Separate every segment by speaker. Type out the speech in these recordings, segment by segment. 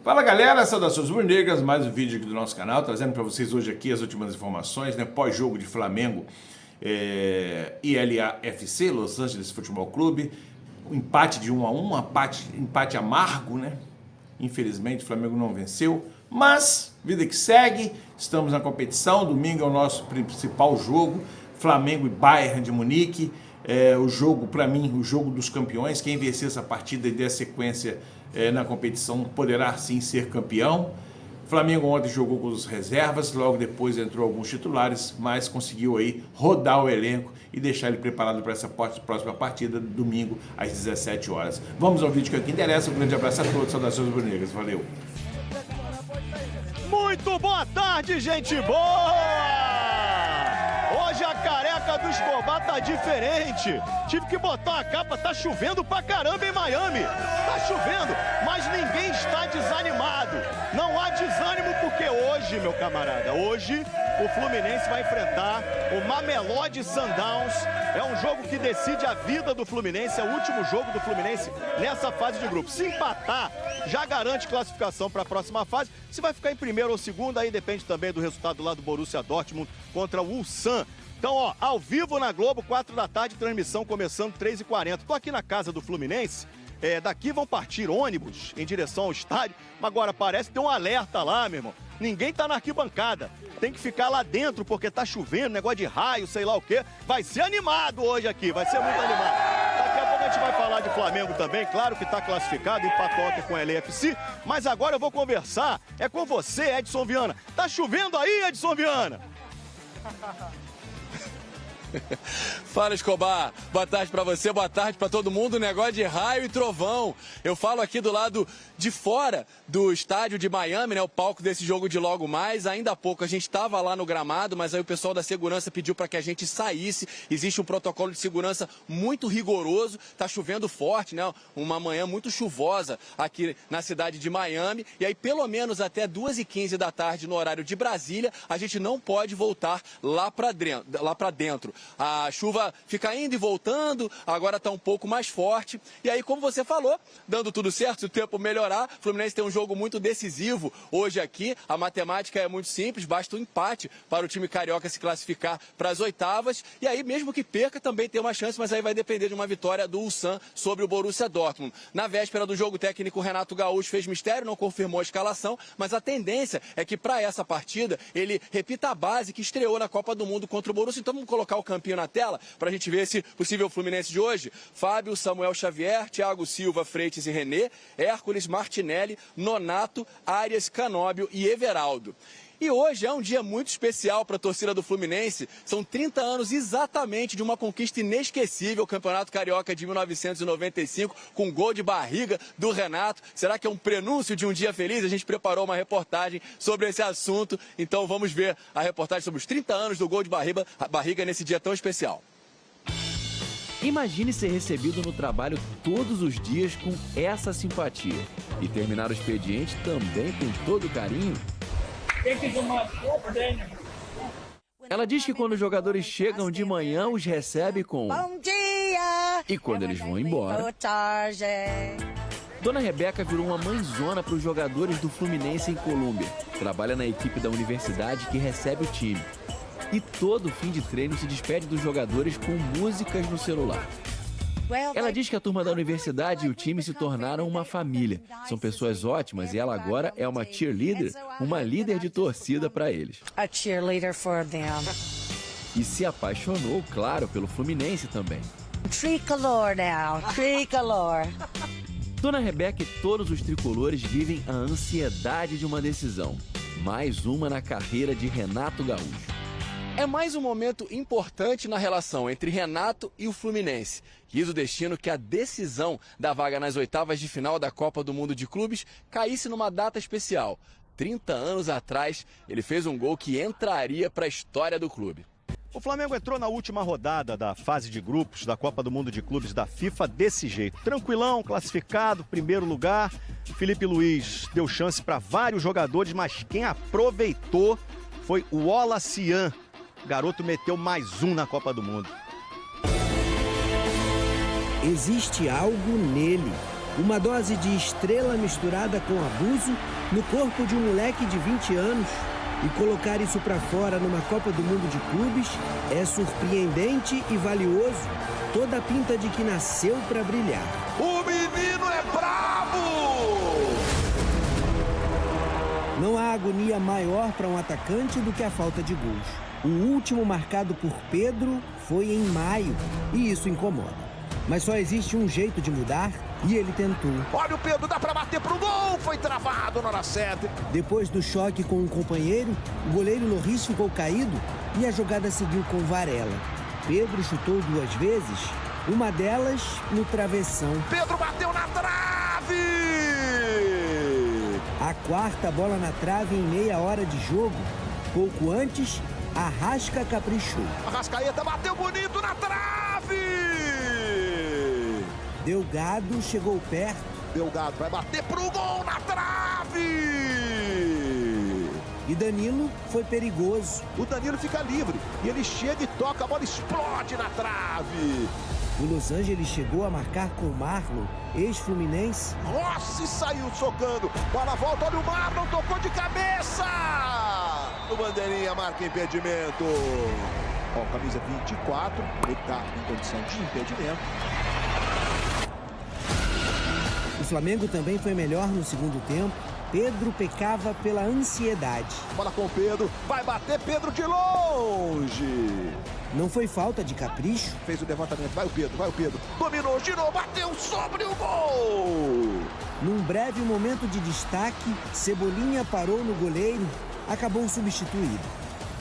Speaker 1: Fala galera, saudações rubro-negras, mais um vídeo aqui do nosso canal, trazendo para vocês hoje aqui as últimas informações, né, pós-jogo de Flamengo e LAFC, Los Angeles Futebol Clube, um empate de 1-1, empate amargo, né, infelizmente o Flamengo não venceu, mas vida que segue, estamos na competição, domingo é o nosso principal jogo, Flamengo e Bayern de Munique, o jogo, para mim, o jogo dos campeões, quem vencer essa partida e der sequência na competição poderá sim ser campeão. O Flamengo ontem jogou com os reservas, logo depois entrou alguns titulares, mas conseguiu aí rodar o elenco e deixar ele preparado para essa próxima partida, domingo às 17 horas. Vamos ao vídeo que aqui interessa, um grande abraço a todos, saudações rubro-negras, valeu!
Speaker 2: Muito boa tarde, gente boa! Hoje a careca do Escobar tá diferente. Tive que botar a capa, tá chovendo pra caramba em Miami. Tá chovendo, mas ninguém está desanimado. Não há desânimo porque hoje, meu camarada, hoje o Fluminense vai enfrentar o Mamelodi Sundowns. É um jogo que decide a vida do Fluminense, é o último jogo do Fluminense nessa fase de grupo. Se empatar, já garante classificação para a próxima fase. Se vai ficar em primeiro ou segundo, aí depende também do resultado lá do Borussia Dortmund contra o Ulsan. Então, ó, ao vivo na Globo, 4 da tarde, transmissão começando 3h40. Tô aqui na casa do Fluminense. Daqui vão partir ônibus em direção ao estádio. Agora parece que tem um alerta lá, meu irmão. Ninguém tá na arquibancada. Tem que ficar lá dentro porque tá chovendo, negócio de raio, sei lá o quê. Vai ser animado hoje aqui, vai ser muito animado. Daqui a pouco a gente vai falar de Flamengo também. Claro que tá classificado, empatou ontem com o LAFC. Mas agora eu vou conversar, com você, Edson Viana. Tá chovendo aí, Edson Viana?
Speaker 3: Fala, Escobar, boa tarde pra você, boa tarde pra todo mundo. Negócio de raio e trovão. Eu falo aqui do lado de fora do estádio de Miami, né, o palco desse jogo de logo mais. Ainda há pouco a gente estava lá no gramado, mas aí o pessoal da segurança pediu para que a gente saísse. Existe um protocolo de segurança muito rigoroso. Tá chovendo forte, né, uma manhã muito chuvosa aqui na cidade de Miami. E aí pelo menos até 2h15 da tarde no horário de Brasília, a gente não pode voltar lá para dentro. A chuva fica indo e voltando, agora está um pouco mais forte. E aí, como você falou, dando tudo certo, se o tempo melhorar, o Fluminense tem um jogo muito decisivo hoje aqui. A matemática é muito simples, basta um empate para o time carioca se classificar para as oitavas. E aí, mesmo que perca, também tem uma chance, mas aí vai depender de uma vitória do Ulsan sobre o Borussia Dortmund. Na véspera do jogo, o técnico Renato Gaúcho fez mistério, não confirmou a escalação, mas a tendência é que para essa partida ele repita a base que estreou na Copa do Mundo contra o Borussia. Então vamos colocar o campinho na tela para a gente ver esse possível Fluminense de hoje. Fábio, Samuel Xavier, Thiago Silva, Freitas e René, Hércules, Martinelli, Nonato, Arias, Canóbio e Everaldo. E hoje é um dia muito especial para a torcida do Fluminense. São 30 anos exatamente de uma conquista inesquecível, o Campeonato Carioca de 1995, com gol de barriga do Renato. Será que é um prenúncio de um dia feliz? A gente preparou uma reportagem sobre esse assunto. Então vamos ver a reportagem sobre os 30 anos do gol de barriga nesse dia tão especial.
Speaker 4: Imagine ser recebido no trabalho todos os dias com essa simpatia e terminar o expediente também com todo carinho. Ela diz que quando os jogadores chegam de manhã, os recebe com bom dia! E quando eles vão embora... Boa tarde! Dona Rebeca virou uma mãezona para os jogadores do Fluminense em Colômbia. Trabalha na equipe da universidade que recebe o time. E todo fim de treino se despede dos jogadores com músicas no celular. Ela diz que a turma da universidade e o time se tornaram uma família. São pessoas ótimas e ela agora é uma cheerleader, uma líder de torcida para eles.
Speaker 5: A cheerleader for them.
Speaker 4: E se apaixonou, claro, pelo Fluminense também.
Speaker 5: Tricolor now, tricolor.
Speaker 4: Dona Rebeca e todos os tricolores vivem a ansiedade de uma decisão. Mais uma na carreira de Renato Gaúcho.
Speaker 3: É mais um momento importante na relação entre Renato e o Fluminense. Quis o destino que a decisão da vaga nas oitavas de final da Copa do Mundo de Clubes caísse numa data especial. 30 anos atrás, ele fez um gol que entraria para a história do clube.
Speaker 2: O Flamengo entrou na última rodada da fase de grupos da Copa do Mundo de Clubes da FIFA desse jeito. Tranquilão, classificado, primeiro lugar. Felipe Luiz deu chance para vários jogadores, mas quem aproveitou foi o Olacian. O garoto meteu mais um na Copa do Mundo.
Speaker 6: Existe algo nele. Uma dose de estrela misturada com abuso no corpo de um moleque de 20 anos. E colocar isso pra fora numa Copa do Mundo de Clubes é surpreendente e valioso. Toda a pinta de que nasceu pra brilhar.
Speaker 2: O menino é brabo!
Speaker 6: Não há agonia maior para um atacante do que a falta de gols. O último marcado por Pedro foi em maio e isso incomoda. Mas só existe um jeito de mudar e ele tentou.
Speaker 2: Olha o Pedro, dá para bater pro gol, foi travado na hora certa.
Speaker 6: Depois do choque com um companheiro, o goleiro Loris ficou caído e a jogada seguiu com Varela. Pedro chutou 2 vezes, uma delas no travessão.
Speaker 2: Pedro bateu na trave!
Speaker 6: A 4ª bola na trave em meia hora de jogo. Pouco antes, Arrasca caprichou.
Speaker 2: Arrascaeta bateu bonito na trave!
Speaker 6: Delgado chegou perto.
Speaker 2: Delgado vai bater pro gol na trave!
Speaker 6: E Danilo foi perigoso.
Speaker 2: O Danilo fica livre e ele chega e toca, a bola explode na trave.
Speaker 6: O Los Angeles chegou a marcar com o Marlon, ex-Fluminense.
Speaker 2: Rossi saiu socando, bola volta, olha o Marlon, tocou de cabeça! O bandeirinha marca impedimento. Ó, camisa 24, ele tá em condição de impedimento.
Speaker 6: O Flamengo também foi melhor no segundo tempo. Pedro pecava pela ansiedade.
Speaker 2: Bola com o Pedro, vai bater Pedro de longe.
Speaker 6: Não foi falta de capricho.
Speaker 2: Fez o levantamento, vai o Pedro. Dominou, girou, bateu sobre o gol.
Speaker 6: Num breve momento de destaque, Cebolinha parou no goleiro, acabou substituído.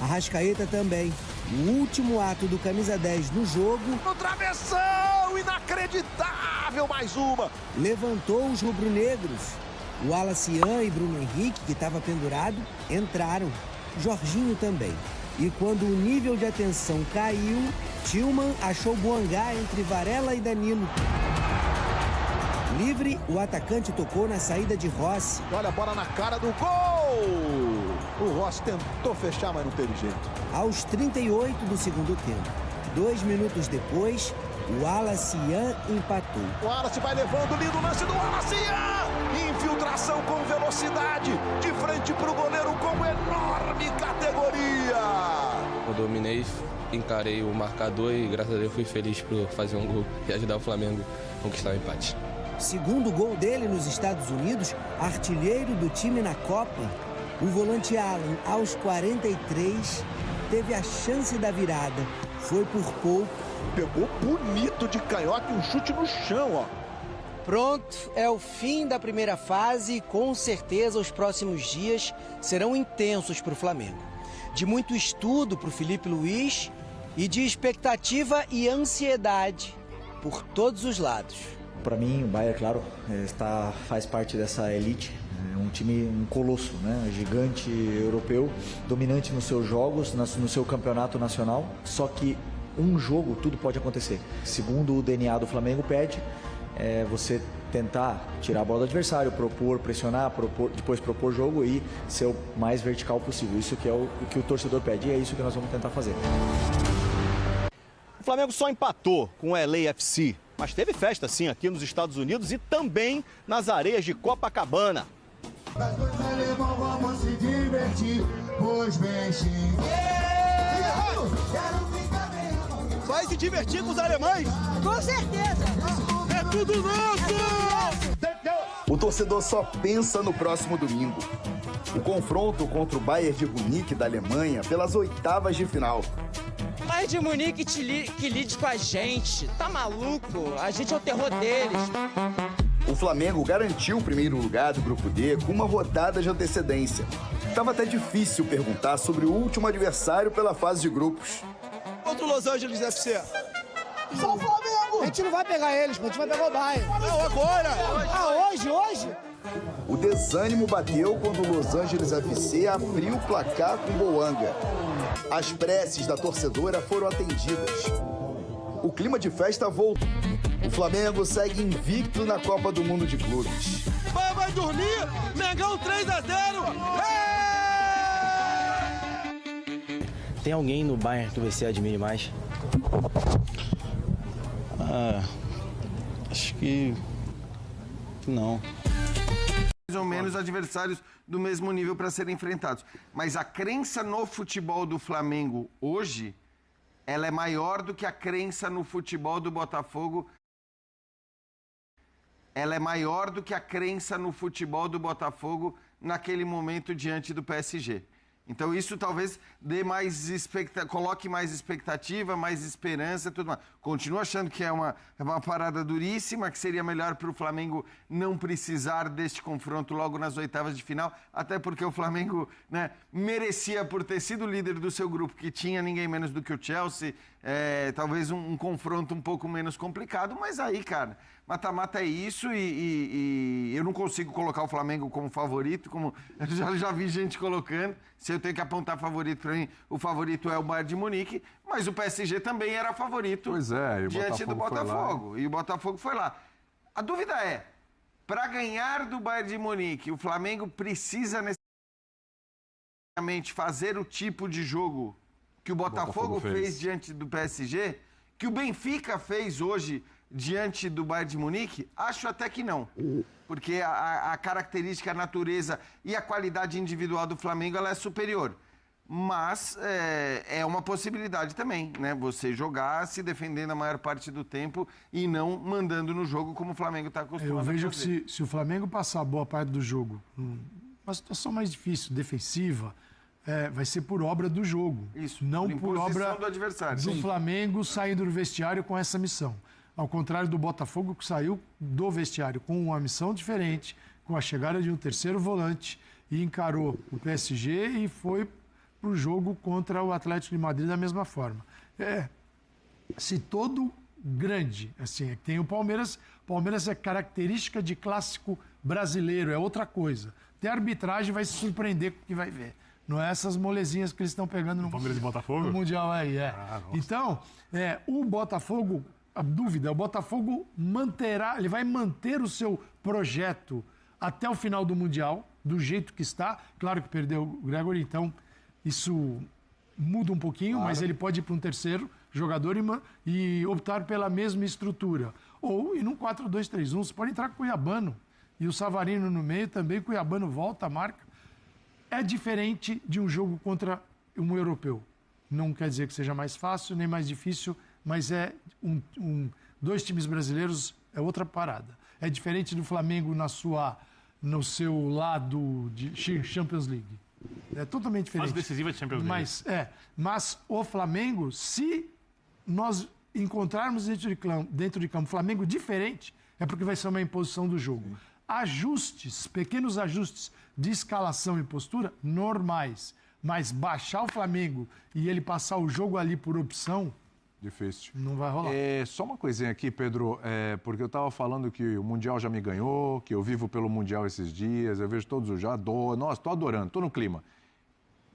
Speaker 6: Arrascaeta também. O último ato do camisa 10 no jogo.
Speaker 2: No travessão, inacreditável, mais uma.
Speaker 6: Levantou os rubro-negros. O Wallace e Bruno Henrique, que estava pendurado, entraram. Jorginho também. E quando o nível de atenção caiu, Tillman achou Boangá entre Varela e Danilo. Livre, o atacante tocou na saída de Rossi.
Speaker 2: Olha a bola na cara do gol! O Rossi tentou fechar, mas não teve jeito.
Speaker 6: Aos 38 do segundo tempo. 2 minutos depois, o Wallace empatou.
Speaker 2: O Wallace vai levando, lindo lance do Wallace. Infiltração com velocidade, de frente para o goleiro com enorme categoria.
Speaker 7: Eu dominei, encarei o marcador e graças a Deus fui feliz por fazer um gol e ajudar o Flamengo a conquistar o empate.
Speaker 6: Segundo gol dele nos Estados Unidos, artilheiro do time na Copa, o volante Alan, aos 43, teve a chance da virada. Foi por pouco.
Speaker 2: Pegou bonito de canhota e um chute no chão, ó.
Speaker 6: Pronto, é o fim da primeira fase e com certeza os próximos dias serão intensos para o Flamengo. De muito estudo para o Felipe Luiz e de expectativa e ansiedade por todos os lados.
Speaker 8: Para mim, o Bayern, claro, faz parte dessa elite. É um time, um colosso, né? Gigante europeu, dominante nos seus jogos, no seu campeonato nacional. Só que um jogo, tudo pode acontecer. Segundo o DNA do Flamengo pede, você tentar tirar a bola do adversário, propor, pressionar, depois propor jogo e ser o mais vertical possível. Isso que é o que o torcedor pede e é isso que nós vamos tentar fazer.
Speaker 2: O Flamengo só empatou com o LAFC, mas teve festa sim aqui nos Estados Unidos e também nas areias de Copacabana.
Speaker 9: Vamos se divertir, pois bem,
Speaker 2: Vai se divertir com os alemães?
Speaker 5: Com certeza.
Speaker 2: É tudo nosso!
Speaker 10: O torcedor só pensa no próximo domingo. O confronto contra o Bayern de Munique da Alemanha pelas 8ª de final.
Speaker 11: Bayern de Munique que lide com a gente. Tá maluco? A gente é o terror deles.
Speaker 10: O Flamengo garantiu o primeiro lugar do Grupo D com uma rodada de antecedência. Tava até difícil perguntar sobre o último adversário pela fase de grupos.
Speaker 2: Contra o Los Angeles FC.
Speaker 9: Só o Flamengo!
Speaker 6: A gente não vai pegar eles, a gente vai pegar o Bayern.
Speaker 2: Não, agora!
Speaker 6: Hoje?
Speaker 10: O desânimo bateu quando o Los Angeles FC abriu o placar com Boanga. As preces da torcedora foram atendidas. O clima de festa voltou. O Flamengo segue invicto na Copa do Mundo de Clubes.
Speaker 2: Vai dormir! Mengão 3-0!
Speaker 12: Tem alguém no Bayern que você admire mais?
Speaker 13: Acho que
Speaker 12: Não.
Speaker 13: Mais ou menos adversários do mesmo nível para serem enfrentados. Mas a crença no futebol do Flamengo hoje, ela é maior do que a crença no futebol do Botafogo. Ela é maior do que a crença no futebol do Botafogo naquele momento diante do PSG. Então isso talvez dê coloque mais expectativa, mais esperança e tudo mais. Continuo achando que é uma parada duríssima, que seria melhor para o Flamengo não precisar deste confronto logo nas oitavas de final, até porque o Flamengo, né, merecia, por ter sido líder do seu grupo, que tinha ninguém menos do que o Chelsea, talvez um confronto um pouco menos complicado, mas aí, cara, mata-mata é isso e eu não consigo colocar o Flamengo como favorito, como eu já vi gente colocando. Se eu tenho que apontar favorito para mim, o favorito é o Bayern de Munique, mas o PSG também era favorito diante do Botafogo. E o Botafogo foi lá. A dúvida é, para ganhar do Bayern de Munique, o Flamengo precisa necessariamente fazer o tipo de jogo que o Botafogo fez diante do PSG, que o Benfica fez hoje diante do Bayern de Munique? Acho até que não. Porque a característica, a natureza e a qualidade individual do Flamengo ela é superior. Mas é uma possibilidade também, né? Você jogar se defendendo a maior parte do tempo e não mandando no jogo como o Flamengo está acostumado a fazer.
Speaker 14: Eu vejo que se o Flamengo passar boa parte do jogo, uma situação mais difícil, defensiva, vai ser por obra do jogo.
Speaker 13: Isso,
Speaker 14: não por obra
Speaker 13: do adversário.
Speaker 14: Do Flamengo saindo do vestiário com essa missão. Ao contrário do Botafogo, que saiu do vestiário com uma missão diferente, com a chegada de um terceiro volante, e encarou o PSG e foi para o jogo contra o Atlético de Madrid da mesma forma. Se todo grande, assim, tem o Palmeiras é característica de clássico brasileiro, é outra coisa. Até a arbitragem vai se surpreender com o que vai ver. Não é essas molezinhas que eles estão pegando no
Speaker 15: Palmeiras e Botafogo?
Speaker 14: No Mundial aí, Então, o Botafogo, a dúvida, o Botafogo ele vai manter o seu projeto até o final do Mundial, do jeito que está. Claro que perdeu o Gregóry, então isso muda um pouquinho, mas ele pode ir para um terceiro jogador e optar pela mesma estrutura. Ou ir num 4-2-3-1, você pode entrar com o Cuiabano e o Savarino no meio também, o Cuiabano volta, marca. É diferente de um jogo contra um europeu. Não quer dizer que seja mais fácil, nem mais difícil, mas dois times brasileiros é outra parada. É diferente do Flamengo no seu lado de Champions League. É totalmente diferente.
Speaker 15: Fase decisiva de Champions League.
Speaker 14: Mas o Flamengo, se nós encontrarmos dentro de campo Flamengo diferente, é porque vai ser uma imposição do jogo. Sim. Ajustes, pequenos ajustes de escalação e postura, normais. Mas baixar o Flamengo e ele passar o jogo ali por opção...
Speaker 16: Difícil.
Speaker 14: Não vai rolar.
Speaker 16: Só uma coisinha aqui, Pedro, porque eu estava falando que o Mundial já me ganhou, que eu vivo pelo Mundial esses dias, eu vejo todos os jogos, adoro, nossa, estou adorando, estou no clima.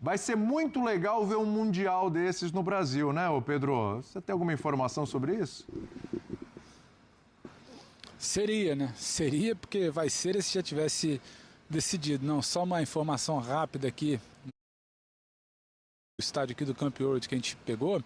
Speaker 16: Vai ser muito legal ver um Mundial desses no Brasil, né, ô Pedro? Você tem alguma informação sobre isso?
Speaker 17: Seria, né? Seria, porque vai ser se já tivesse decidido. Não, só uma informação rápida aqui. O estádio aqui do Camp World que a gente pegou.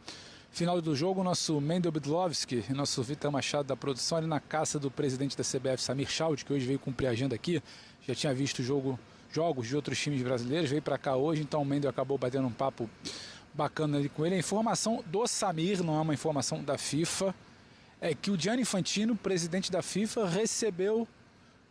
Speaker 17: Final do jogo, o nosso Mendel Bidlovski e nosso Vitor Machado da produção ali na caça do presidente da CBF, Samir Chaud, que hoje veio cumprir a agenda aqui. Já tinha visto jogos de outros times brasileiros, veio para cá hoje, então o Mendel acabou batendo um papo bacana ali com ele. A informação do Samir, não é uma informação da FIFA, é que o Gianni Infantino, presidente da FIFA, recebeu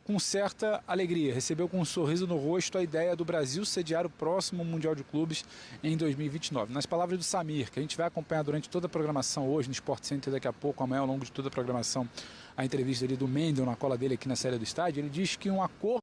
Speaker 17: com certa alegria, recebeu com um sorriso no rosto a ideia do Brasil sediar o próximo Mundial de Clubes em 2029. Nas palavras do Samir, que a gente vai acompanhar durante toda a programação hoje no Sport Center, daqui a pouco, amanhã ao longo de toda a programação, a entrevista ali do Mendel na cola dele aqui na série do estádio, ele diz que um acordo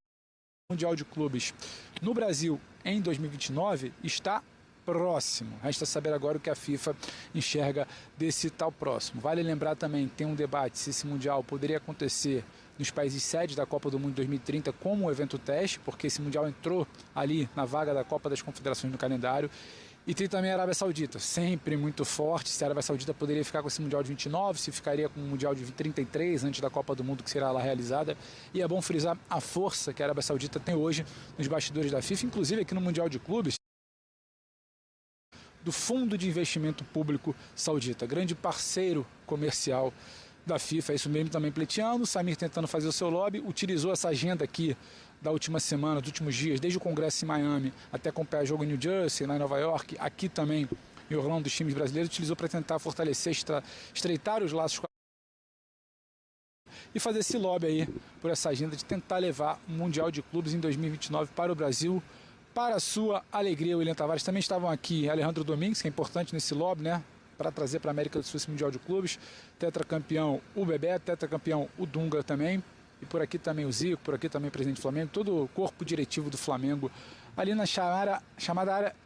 Speaker 17: Mundial de Clubes no Brasil em 2029 está próximo. Resta saber agora o que a FIFA enxerga desse tal próximo. Vale lembrar também que tem um debate se esse Mundial poderia acontecer nos países sedes da Copa do Mundo 2030 como um evento teste, porque esse Mundial entrou ali na vaga da Copa das Confederações no calendário. E tem também a Arábia Saudita, sempre muito forte. Se a Arábia Saudita poderia ficar com esse Mundial de 29, se ficaria com o Mundial de 33 antes da Copa do Mundo que será lá realizada. E é bom frisar a força que a Arábia Saudita tem hoje nos bastidores da FIFA, inclusive aqui no Mundial de Clubes, do Fundo de Investimento Público Saudita, grande parceiro comercial da FIFA, é isso mesmo, também pleiteando, o Samir tentando fazer o seu lobby, utilizou essa agenda aqui da última semana, dos últimos dias, desde o Congresso em Miami até acompanhar jogo em New Jersey, lá em Nova York, aqui também em Orlando, dos times brasileiros, utilizou para tentar fortalecer, estreitar os laços com a... e fazer esse lobby aí por essa agenda de tentar levar o Mundial de Clubes em 2029 para o Brasil. Para a sua alegria, o William Tavares também estavam aqui, Alejandro Domingues, que é importante nesse lobby, né? Para trazer para a América do Sul esse Mundial de Clubes, tetracampeão o Bebeto, tetracampeão o Dunga também, e por aqui também o Zico, por aqui também o presidente do Flamengo, todo o corpo diretivo do Flamengo, ali na chamada área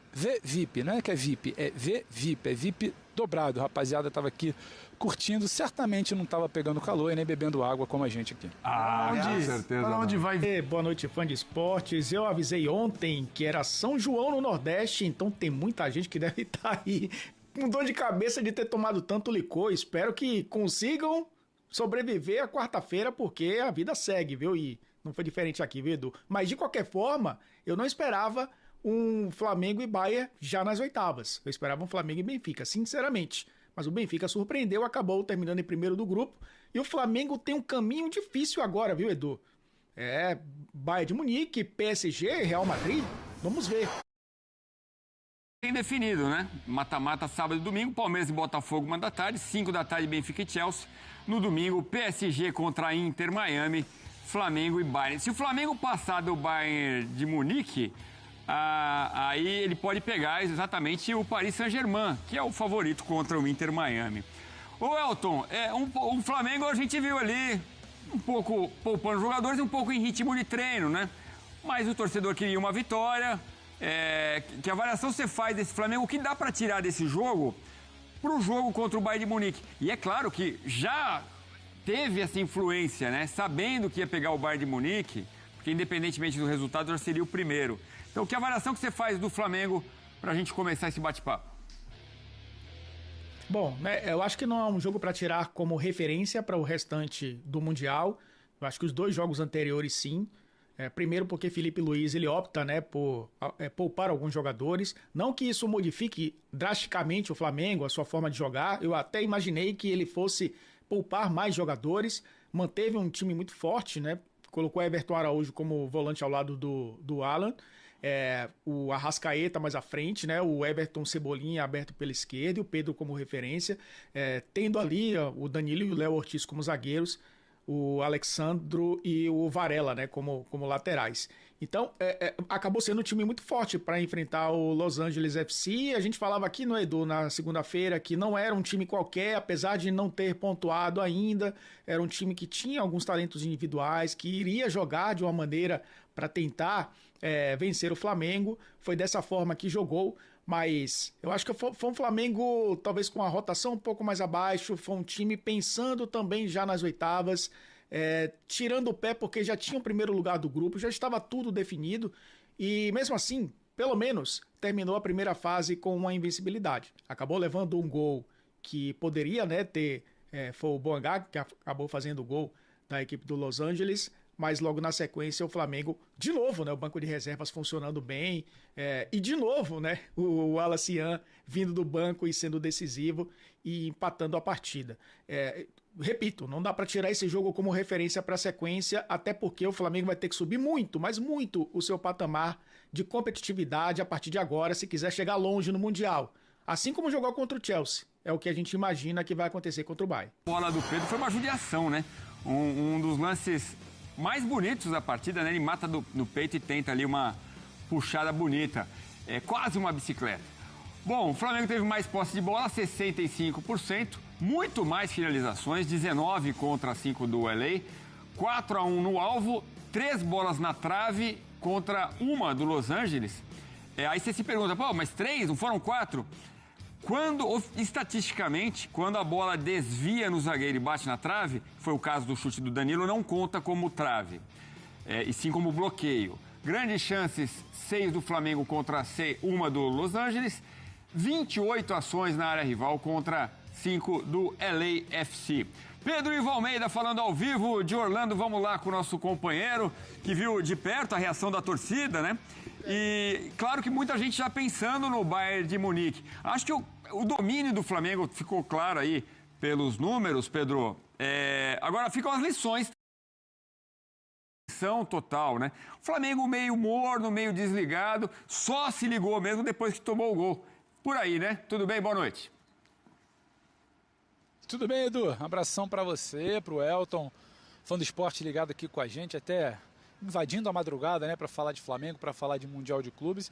Speaker 17: VIP, não é que é VIP, é VIP, é VIP dobrado. A rapaziada estava aqui curtindo, certamente não estava pegando calor e nem bebendo água como a gente aqui.
Speaker 16: Com certeza.
Speaker 14: Para onde vai?
Speaker 18: Boa noite, fã de esportes. Eu avisei ontem que era São João no Nordeste, então tem muita gente que deve estar aí com dor de cabeça de ter tomado tanto licor. Espero que consigam sobreviver a quarta-feira, porque a vida segue, viu? E não foi diferente aqui, viu, Edu? Mas de qualquer forma, eu não esperava um Flamengo e Bayern já nas oitavas. Eu esperava um Flamengo e Benfica, sinceramente. Mas o Benfica surpreendeu, acabou terminando em primeiro do grupo. E o Flamengo tem um caminho difícil agora, viu, Edu? Bayern de Munique, PSG, Real Madrid. Vamos ver.
Speaker 19: Bem definido, né? Mata-mata sábado e domingo, Palmeiras e Botafogo, 1 da tarde, 5 da tarde, Benfica e Chelsea. No domingo, PSG contra a Inter, Miami, Flamengo e Bayern. Se o Flamengo passar do Bayern de Munique, aí ele pode pegar exatamente o Paris Saint-Germain, que é o favorito contra o Inter Miami. Ô Elton, um Flamengo a gente viu ali um pouco poupando jogadores e um pouco em ritmo de treino, né? Mas o torcedor queria uma vitória. Que avaliação você faz desse Flamengo? O que dá para tirar desse jogo para o jogo contra o Bayern de Munique? E é claro que já teve essa influência, né? Sabendo que ia pegar o Bayern de Munique, porque independentemente do resultado já seria o primeiro. Então, que avaliação que você faz do Flamengo para a gente começar esse bate-papo?
Speaker 18: Bom, eu acho que não é um jogo para tirar como referência para o restante do Mundial. Eu acho que os 2 jogos anteriores, sim. Primeiro porque Felipe Luiz ele opta, né, por poupar alguns jogadores. Não que isso modifique drasticamente o Flamengo, a sua forma de jogar. Eu até imaginei que ele fosse poupar mais jogadores. Manteve um time muito forte, né? Colocou Everton Araújo como volante ao lado do Alan. O Arrascaeta mais à frente, né? O Everton Cebolinha aberto pela esquerda e o Pedro como referência. Tendo ali o Danilo e o Léo Ortiz como zagueiros. O Alexandro e o Varela, né, como laterais. Então, acabou sendo um time muito forte para enfrentar o Los Angeles FC. A gente falava aqui no Edu, na segunda-feira, que não era um time qualquer, apesar de não ter pontuado ainda. Era um time que tinha alguns talentos individuais, que iria jogar de uma maneira para tentar vencer o Flamengo. Foi dessa forma que jogou. Mas eu acho que foi um Flamengo talvez com a rotação um pouco mais abaixo, foi um time pensando também já nas oitavas, tirando o pé porque já tinha o primeiro lugar do grupo, já estava tudo definido e mesmo assim, pelo menos, terminou a primeira fase com uma invencibilidade. Acabou levando um gol que poderia, né, foi o Boangá que acabou fazendo o gol da equipe do Los Angeles, mas logo na sequência o Flamengo, de novo, né, o banco de reservas funcionando bem, e de novo, né, o Alacian vindo do banco e sendo decisivo e empatando a partida. Repito, não dá para tirar esse jogo como referência para a sequência, até porque o Flamengo vai ter que subir muito, mas muito o seu patamar de competitividade a partir de agora, se quiser chegar longe no Mundial. Assim como jogou contra o Chelsea, é o que a gente imagina que vai acontecer contra o Bayern.
Speaker 19: A bola do Pedro foi uma judiação, né? Um dos lances mais bonitos da partida, né? Ele mata no peito e tenta ali uma puxada bonita. É quase uma bicicleta. Bom, o Flamengo teve mais posse de bola, 65%, muito mais finalizações, 19 contra 5 do LA, 4-1 no alvo, 3 bolas na trave contra uma do Los Angeles. Aí você se pergunta, pô, mas 3, não foram 4? Estatisticamente, quando a bola desvia no zagueiro e bate na trave, foi o caso do chute do Danilo, não conta como trave, e sim como bloqueio. Grandes chances, 6 do Flamengo contra 1 do Los Angeles, 28 ações na área rival contra 5 do LAFC. Pedro Ivo Almeida falando ao vivo de Orlando, vamos lá com o nosso companheiro, que viu de perto a reação da torcida, né? E claro que muita gente já pensando no Bayern de Munique. Acho que o domínio do Flamengo ficou claro aí pelos números, Pedro. Agora ficam as lições. Total, né? O Flamengo meio morno, meio desligado, só se ligou mesmo depois que tomou o gol. Por aí, né? Tudo bem? Boa noite.
Speaker 17: Tudo bem, Edu? Um abração para você, para o Elton, fã do esporte ligado aqui com a gente, até invadindo a madrugada, né, para falar de Flamengo, para falar de Mundial de Clubes.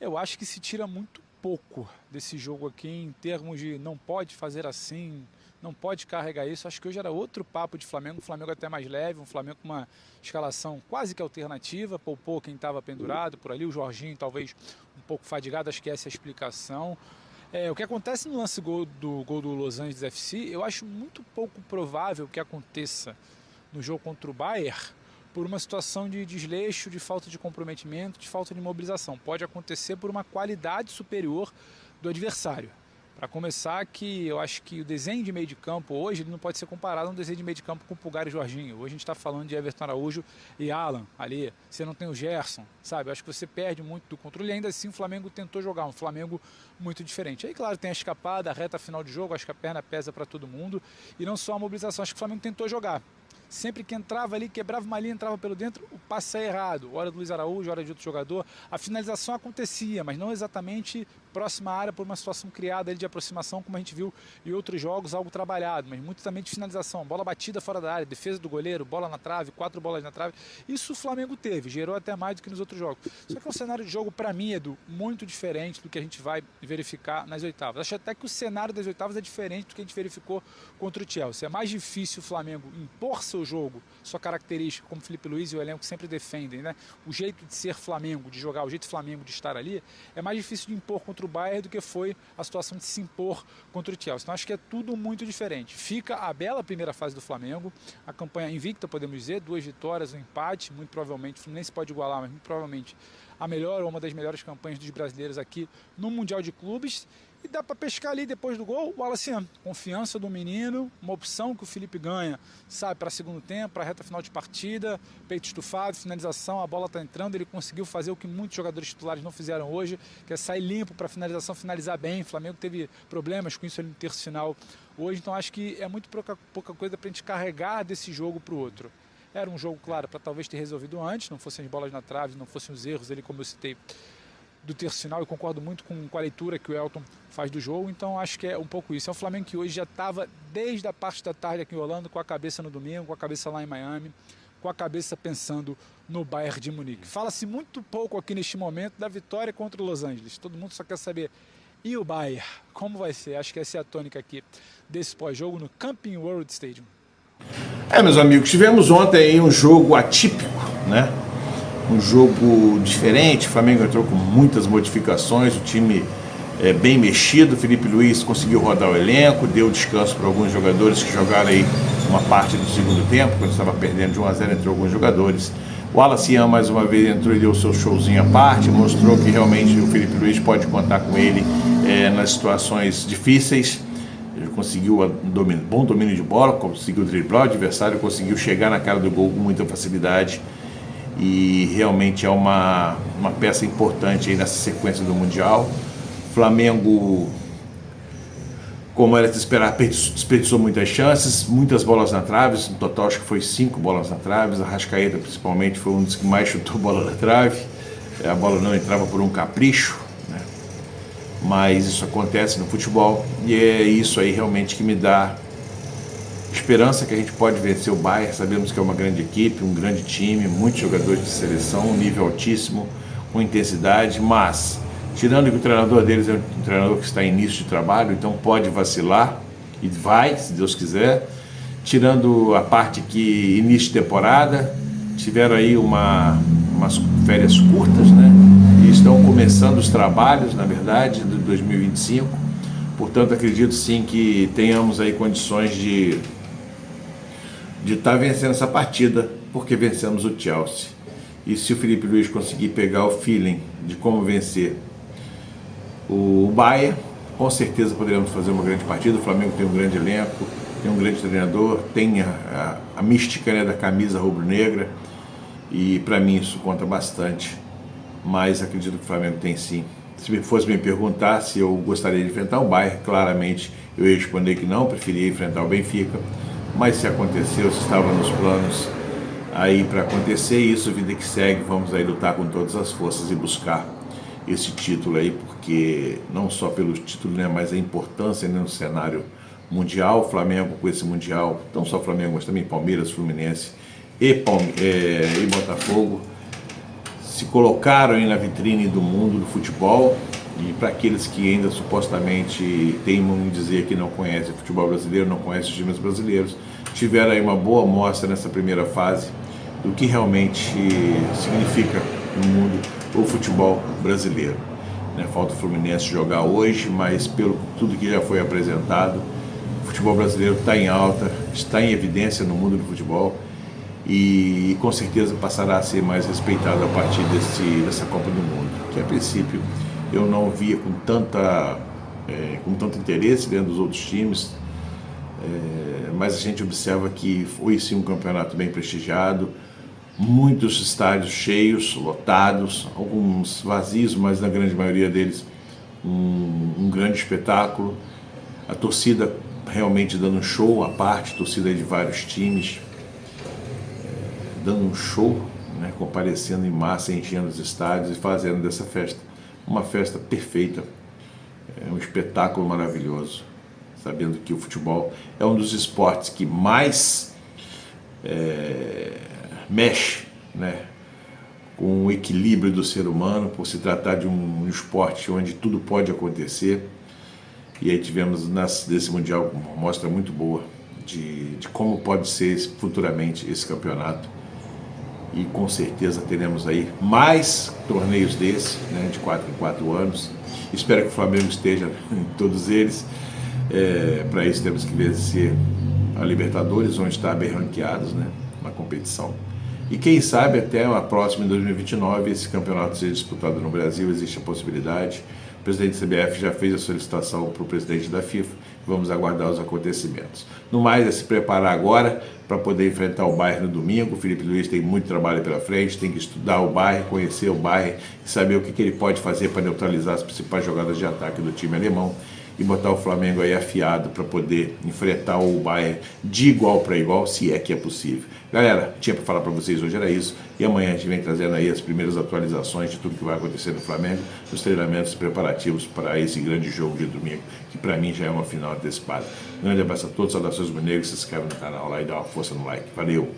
Speaker 17: Eu acho que se tira muito pouco desse jogo aqui em termos de não pode fazer assim, não pode carregar isso. Acho que hoje era outro papo de Flamengo, um Flamengo até mais leve, um Flamengo com uma escalação quase que alternativa, poupou quem estava pendurado por ali, o Jorginho talvez um pouco fadigado, acho que essa é a explicação. O que acontece no lance do gol do Los Angeles FC, eu acho muito pouco provável que aconteça no jogo contra o Bayern por uma situação de desleixo, de falta de comprometimento, de falta de mobilização. Pode acontecer por uma qualidade superior do adversário. Para começar, que eu acho que o desenho de meio de campo hoje ele não pode ser comparado a um desenho de meio de campo com o Pulgar e Jorginho. Hoje a gente está falando de Everton Araújo e Alan ali. Você não tem o Gerson, sabe? Eu acho que você perde muito do controle e ainda assim o Flamengo tentou jogar um Flamengo muito diferente. Aí, claro, tem a escapada, a reta final de jogo, acho que a perna pesa para todo mundo e não só a mobilização. Acho que o Flamengo tentou jogar. Sempre que entrava ali, quebrava uma linha, entrava pelo dentro, o passe saía errado. Hora do Luiz Araújo, hora de outro jogador. A finalização acontecia, mas não exatamente próxima à área por uma situação criada ali de aproximação, como a gente viu em outros jogos, algo trabalhado, mas muito também de finalização. Bola batida fora da área, defesa do goleiro, bola na trave, 4 bolas na trave. Isso o Flamengo teve, gerou até mais do que nos outros jogos. Só que é um cenário de jogo, para mim, Edu, muito diferente do que a gente vai verificar nas oitavas. Acho até que o cenário das oitavas é diferente do que a gente verificou contra o Chelsea. É mais difícil o Flamengo impor seu jogo, sua característica, como Felipe Luiz e o elenco sempre defendem, né? O jeito de ser Flamengo, de jogar, o jeito Flamengo de estar ali, é mais difícil de impor contra o Bayern do que foi a situação de se impor contra o Chelsea. Então acho que é tudo muito diferente. Fica a bela primeira fase do Flamengo, a campanha invicta, podemos dizer, 2 vitórias, um empate, muito provavelmente, o Fluminense pode igualar, mas muito provavelmente a melhor ou uma das melhores campanhas dos brasileiros aqui no Mundial de Clubes. E dá para pescar ali depois do gol, o Wallace, confiança do menino, uma opção que o Felipe ganha, sabe, para segundo tempo, para reta final de partida, peito estufado, finalização, a bola está entrando, ele conseguiu fazer o que muitos jogadores titulares não fizeram hoje, que é sair limpo para finalização, finalizar bem. O Flamengo teve problemas com isso ali no terço final hoje, então acho que é muito pouca coisa para a gente carregar desse jogo para o outro. Era um jogo, claro, para talvez ter resolvido antes, não fossem as bolas na trave, não fossem os erros ali, como eu citei, do terço final. Eu concordo muito com a leitura que o Elton faz do jogo, então acho que é um pouco isso. É um Flamengo que hoje já estava desde a parte da tarde aqui em Orlando, com a cabeça no domingo, com a cabeça lá em Miami, com a cabeça pensando no Bayern de Munique. Fala-se muito pouco aqui neste momento da vitória contra o Los Angeles. Todo mundo só quer saber, e o Bayern? Como vai ser? Acho que essa é a tônica aqui desse pós-jogo no Camping World Stadium.
Speaker 1: Meus amigos, tivemos ontem aí um jogo atípico, né? Um jogo diferente. O Flamengo entrou com muitas modificações, o time é bem mexido. O Felipe Luiz conseguiu rodar o elenco, deu descanso para alguns jogadores que jogaram aí uma parte do segundo tempo, quando estava perdendo de 1-0, entrou alguns jogadores. O Wallace mais uma vez entrou e deu o seu showzinho à parte, mostrou que realmente o Felipe Luiz pode contar com ele nas situações difíceis. Ele conseguiu bom domínio de bola, conseguiu driblar o adversário, conseguiu chegar na cara do gol com muita facilidade. E realmente é uma peça importante aí nessa sequência do Mundial. O Flamengo, como era de esperar, desperdiçou muitas chances, muitas bolas na trave. No total acho que foi 5 bolas na trave. A Arrascaeta principalmente foi um dos que mais chutou bola na trave. A bola não entrava por um capricho, né? Mas isso acontece no futebol e é isso aí realmente que me dá esperança que a gente pode vencer o Bayern. Sabemos que é uma grande equipe, um grande time, muitos jogadores de seleção, um nível altíssimo, com intensidade, mas tirando que o treinador deles é um treinador que está em início de trabalho, então pode vacilar, e vai, se Deus quiser. Tirando a parte que início de temporada, tiveram aí umas férias curtas, né? E estão começando os trabalhos, na verdade, de 2025. Portanto, acredito sim que tenhamos aí condições de estar vencendo essa partida, porque vencemos o Chelsea. E se o Felipe Luiz conseguir pegar o feeling de como vencer o Bayern, com certeza poderemos fazer uma grande partida. O Flamengo tem um grande elenco, tem um grande treinador, tem a mística, né, da camisa rubro-negra, e para mim isso conta bastante, mas acredito que o Flamengo tem sim. Se fosse me perguntar se eu gostaria de enfrentar o Bayern, claramente eu ia responder que não, preferia enfrentar o Benfica, mas se aconteceu, se estava nos planos aí para acontecer, isso, vida que segue, vamos aí lutar com todas as forças e buscar esse título aí, porque não só pelo título, né, mas a importância, né, no cenário mundial, Flamengo com esse mundial, não só Flamengo, mas também Palmeiras, Fluminense e Botafogo, se colocaram aí na vitrine do mundo do futebol. E para aqueles que ainda supostamente teimam em dizer que não conhecem o futebol brasileiro, não conhecem os times brasileiros, tiveram aí uma boa amostra nessa primeira fase do que realmente significa no mundo o futebol brasileiro. Falta o Fluminense jogar hoje, mas pelo tudo que já foi apresentado, o futebol brasileiro está em alta, está em evidência no mundo do futebol e com certeza passará a ser mais respeitado a partir dessa Copa do Mundo, que a princípio eu não via com tanto interesse dentro dos outros times, mas a gente observa que foi sim um campeonato bem prestigiado, muitos estádios cheios, lotados, alguns vazios, mas na grande maioria deles um grande espetáculo, a torcida realmente dando um show à parte, torcida de vários times, dando um show, né, comparecendo em massa, enchendo os estádios e fazendo dessa festa uma festa perfeita, um espetáculo maravilhoso, sabendo que o futebol é um dos esportes que mais mexe, né, com o equilíbrio do ser humano, por se tratar de um esporte onde tudo pode acontecer. E aí tivemos desse Mundial uma mostra muito boa de como pode ser futuramente esse campeonato. E com certeza teremos aí mais torneios desses, né, de 4 em 4 anos. Espero que o Flamengo esteja em todos eles. Para isso temos que vencer a Libertadores, onde está bem ranqueados, né, na competição. E quem sabe até a próxima, em 2029, esse campeonato seja disputado no Brasil, existe a possibilidade. O presidente da CBF já fez a solicitação para o presidente da FIFA. Vamos aguardar os acontecimentos. No mais, é se preparar agora para poder enfrentar o Bayern no domingo. O Filipe Luís tem muito trabalho pela frente, tem que estudar o Bayern, conhecer o Bayern e saber o que ele pode fazer para neutralizar as principais jogadas de ataque do time alemão e botar o Flamengo aí afiado para poder enfrentar o Bayern de igual para igual, se é que é possível. Galera, tinha para falar para vocês hoje era isso, e amanhã a gente vem trazendo aí as primeiras atualizações de tudo que vai acontecer no Flamengo, nos treinamentos preparativos para esse grande jogo de domingo, que para mim já é uma final antecipada. Grande abraço a todos, saudações rubro-negras, se inscreve no canal lá e dá uma força no like. Valeu!